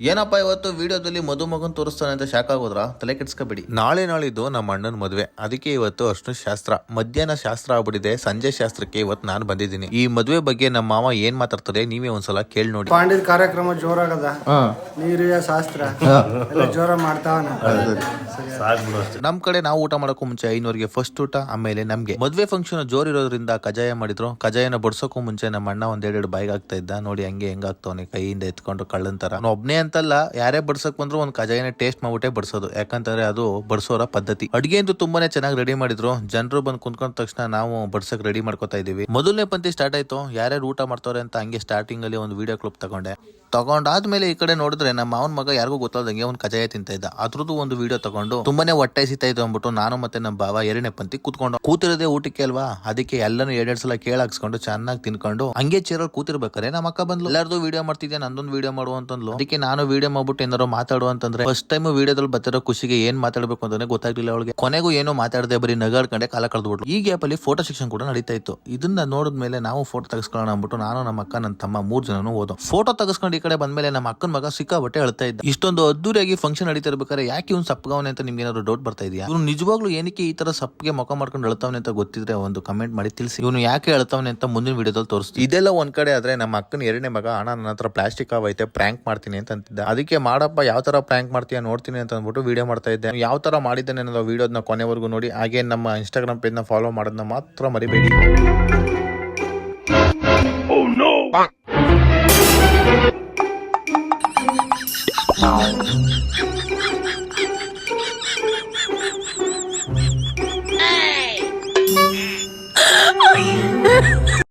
ಏನಪ್ಪ ಇವತ್ತು ವಿಡಿಯೋದಲ್ಲಿ ಮದುಮಗನ್ ತೋರಿಸ್ತಾನೆ ಅಂತ ಶಾಕ್ ಆಗೋದ್ರ? ತಲೆ ಕೆಡ್ಸ್ಕೊಬೇಡಿ. ನಾಳೆ ನಾಳಿದ್ದು ನಮ್ಮ ಅಣ್ಣನ ಮದುವೆ, ಅದಕ್ಕೆ ಇವತ್ತು ಅಷ್ಟು ಶಾಸ್ತ್ರ. ಮಧ್ಯಾಹ್ನ ಶಾಸ್ತ್ರ ಆಗ್ಬಿಟ್ಟಿದೆ, ಸಂಜೆ ಶಾಸ್ತ್ರಕ್ಕೆ ಇವತ್ತು ನಾನು ಬಂದಿದ್ದೀನಿ. ಈ ಮದುವೆ ಬಗ್ಗೆ ನಮ್ಮ ಮಾವ ಏನ್ ಮಾತಾಡ್ತಾರೆ ನೀವೇ ಒಂದ್ಸಲ ಕೇಳಿ ನೋಡಿ. ಪಾಂಡಿದ ಕಾರ್ಯಕ್ರಮ ಜೋರಾಗದ, ನೀರಿಯ ಶಾಸ್ತ್ರ ಎಲ್ಲ ಜೋರ ಮಾಡ್ತಾವನ. ನಮ್ ಕಡೆ ನಾವು ಊಟ ಮಾಡಕ್ಕೂ ಮುಂಚೆ ಐನೂರಿಗೆ ಫಸ್ಟ್ ಊಟ, ಆಮೇಲೆ ನಮ್ಗೆ. ಮದ್ವೆ ಫಂಕ್ಷನ್ ಜೋರ್ ಇರೋದ್ರಿಂದ ಕಜಾಯ ಮಾಡಿದ್ರು. ಕಜಾಯನ ಬಡ್ಸೋಕ್ಕೂ ಮುಂಚೆ ನಮ್ಮ ಅಣ್ಣ ಒಂದೆರಡು ಬಾಯಿಗೆ ಆಗ್ತಾ ಇದ್ದ. ನೋಡಿ ಹಂಗೆ ಹೆಂಗಾಗ್ತಾವನೆ, ಕೈಯಿಂದ ಎತ್ಕೊಂಡು ಕಳ್ಳಂತರ. ಒಬ್ನೇ ಅಂತಲ್ಲ, ಯಾರೇ ಬಡ್ಸಕ್ ಬಂದ್ರು ಒಂದ್ ಕಜಾಯನ ಟೇಸ್ಟ್ ಮಾಡ್ಬಿಟ್ಟೆ ಬಡ್ಸೋದು, ಯಾಕಂತಾರೆ ಅದು ಬಡ್ಸೋರ ಪದ್ಧತಿ. ಅಡ್ಗೆ ಅಂತೂ ತುಂಬಾನೇ ಚೆನ್ನಾಗಿ ರೆಡಿ ಮಾಡಿದ್ರು. ಜನರು ಬಂದು ಕುಂತ್ಕೊಂಡ ತಕ್ಷಣ ನಾವು ಬಡ್ಸಕ್ ರೆಡಿ ಮಾಡ್ಕೊತಾ ಇದೀವಿ. ಮೊದಲನೇ ಪಂಕ್ತಿ ಸ್ಟಾರ್ಟ್ ಆಯ್ತು. ಯಾರ್ಯಾರು ಊಟ ಮಾಡ್ತಾರೆ ಅಂತ ಹಂಗೆ ಸ್ಟಾರ್ಟಿಂಗ್ ಅಲ್ಲಿ ಒಂದು ವಿಡಿಯೋ ಕ್ಲಿಪ್ ತಗೊಂಡಾದ್ಮೇಲೆ ಈ ಕಡೆ ನೋಡಿದ್ರೆ ನಮ್ಮ ಮಾವನ್ ಮಗ ಯಾರಿಗೂ ಗೊತ್ತಾದಂಗೆ ಒಂದು ಕಜಾಯ ತಿಂತ ಇದ್ದ. ಅದ್ರದ್ದು ಒಂದು ವಿಡಿಯೋ ತಗೊಂಡು ತುಂಬಾನೇ ಹೊಟ್ಟೆ ಸಿತಾ ಇತ್ತು ಅಂದ್ಬಿಟ್ಟು ನಾನು ಮತ್ತೆ ನಮ್ಮ ಬಾವ ಎರಡನೇ ಪಂಕ್ತಿ ಕೂತಿರೋದೇ ಊಟಕ್ಕೆ ಅಲ್ವಾ, ಅದಕ್ಕೆ ಎಲ್ಲಾನು ಎರಡೆರಡು ಸಲ ಕೇಳಾಕ್ಸ್ಕೊಂಡು ಚೆನ್ನಾಗಿ ತಿನ್ಕೊಂಡು ಹಂಗೆ ಚೇರಲ್ಲಿ ಕೂತಿರ್ಬೇಕಾರೆ ನಮ್ಮ ಅಕ್ಕ ಬಂದ್ಲು. ಎಲ್ಲಾರ್ದು ವಿಡಿಯೋ ಮಾಡ್ತಿದ್ಯಾ, ನಂದೊಂದು ವಿಡಿಯೋ ಮಾಡುವ ಅಂತಂದ್ಲು. ಅದಕ್ಕೆ ನಾನು ವಿಡಿಯೋ ಮಾಡ್ಬಿಟ್ಟು ಏನಾರು ಮಾತಾಡುವ ಅಂತಂದ್ರೆ ಫಸ್ಟ್ ಟೈಮ್ ವಿಡಿಯೋದಲ್ಲಿ ಬರ್ತಿರೋ ಖುಷಿಗೆ ಏನ್ ಮಾತಾಡ್ಬೇಕು ಅಂತಾನೆ ಗೊತ್ತಾಗ್ಲಿಲ್ಲ ಅವಳಿಗೆ. ಕೊನೆಗೂ ಏನೋ ಮಾತಾಡದೆ ಬರೀ ನಗಾಡ್ಕೊಂಡೆ ಕಾಲ ಕಳೆದ್ಬಿಟ್ಲು. ಈ ಗ್ಯಾಪ್ ಅಲ್ಲಿ ಫೋಟೋ ಸೆಕ್ಷನ್ ಕೂಡ ನಡೀತಾ ಇತ್ತು. ಇದನ್ನ ನೋಡಿದ್ಮೇಲೆ ನಾವು ಫೋಟೋ ತೆಗೆಸ್ಕೊಳ್ಳೋಣ ಅಂದ್ಬಿಟ್ಟು ನಾನು, ನಮ್ಮ ಅಕ್ಕ, ನನ್ನ ತಮ್ಮ 3 ಜನನು ಹೋದೋ. ಫೋಟೋ ತೆಗೆಸ್ಕೊಂಡು ಈ ಕಡೆ ಬಂದ್ಮೇಲೆ ನಮ್ಮ ಅಕ್ಕನ ಮಗ ಸಿಕ್ಕಾಬಟ್ಟೆ ಅಳ್ತಾ ಇದ್ದ. ಇಷ್ಟೊಂದು ಅದ್ದೂರಿಯಾಗಿ ಫಂಕ್ಷನ್ ನಡೀತಾ ಇರ್ಬೇಕಾದ್ರೆ ಯಾಕೆ ಇವ್ನು ಸಪ್ಪಗವನೆ ಅಂತ ನಿಮ್ಗೆ ಏನಾದ್ರು ಡೌಟ್ ಬರ್ತಾ ಇದೆಯಾ? ಇವ್ನು ನಿಜವಾಗ್ಲೂ ಏನಕ್ಕೆ ಈ ತರ ಸಪ್ಪಿಗೆ ಮುಖ ಮಾಡ್ಕೊಂಡು ಅಳ್ತಾವನೆ ಅಂತ ಗೊತ್ತಿದ್ರೆ ಒಂದು ಕಮೆಂಟ್ ಮಾಡಿ ತಿಳಿಸಿ. ಇವನು ಯಾಕೆ ಅಳ್ತಾವನೆ ಅಂತ ಮುಂದಿನ ವಿಡಿಯೋದಲ್ಲಿ ತೋರಿಸ್ತೀವಿ. ಇದೆಲ್ಲ ಒಂದ್ ಕಡೆ ಆದ್ರೆ ನಮ್ಮ ಅಕ್ಕನ ಎರಡನೇ ಮಗ, ಅಣ್ಣ ನನ್ನ ಹತ್ರ ಪ್ಲಾಸ್ಟಿಕ್ ಐತೆ, ಪ್ರ್ಯಾಂಕ್ ಮಾಡ್ತೀನಿ ಅಂತ ಅಂತಿದ್ದ. ಅದಕ್ಕೆ ಮಾಡಪ್ಪ ಯಾವ ತರ ಪ್ರ್ಯಾಂಕ್ ಮಾಡ್ತೀಯ ನೋಡ್ತೀನಿ ಅಂತ ಅಂದ್ಬಿಟ್ಟು ವಿಡಿಯೋ ಮಾಡ್ತಾ ಇದ್ದೆ. ಯಾವ ತರ ಮಾಡಿದ್ದೇನೆ ಅನ್ನೋ ವಿಡಿಯೋನ ಕೊನೆವರೆಗೂ ನೋಡಿ. ಹಾಗೆ ನಮ್ಮ ಇನ್ಸ್ಟಾಗ್ರಾಮ್ ಪೇಜ್ ನ ಫಾಲೋ ಮಾಡೋದನ್ನ ಮಾತ್ರ ಮರಿಬೇಡಿ. Oh no!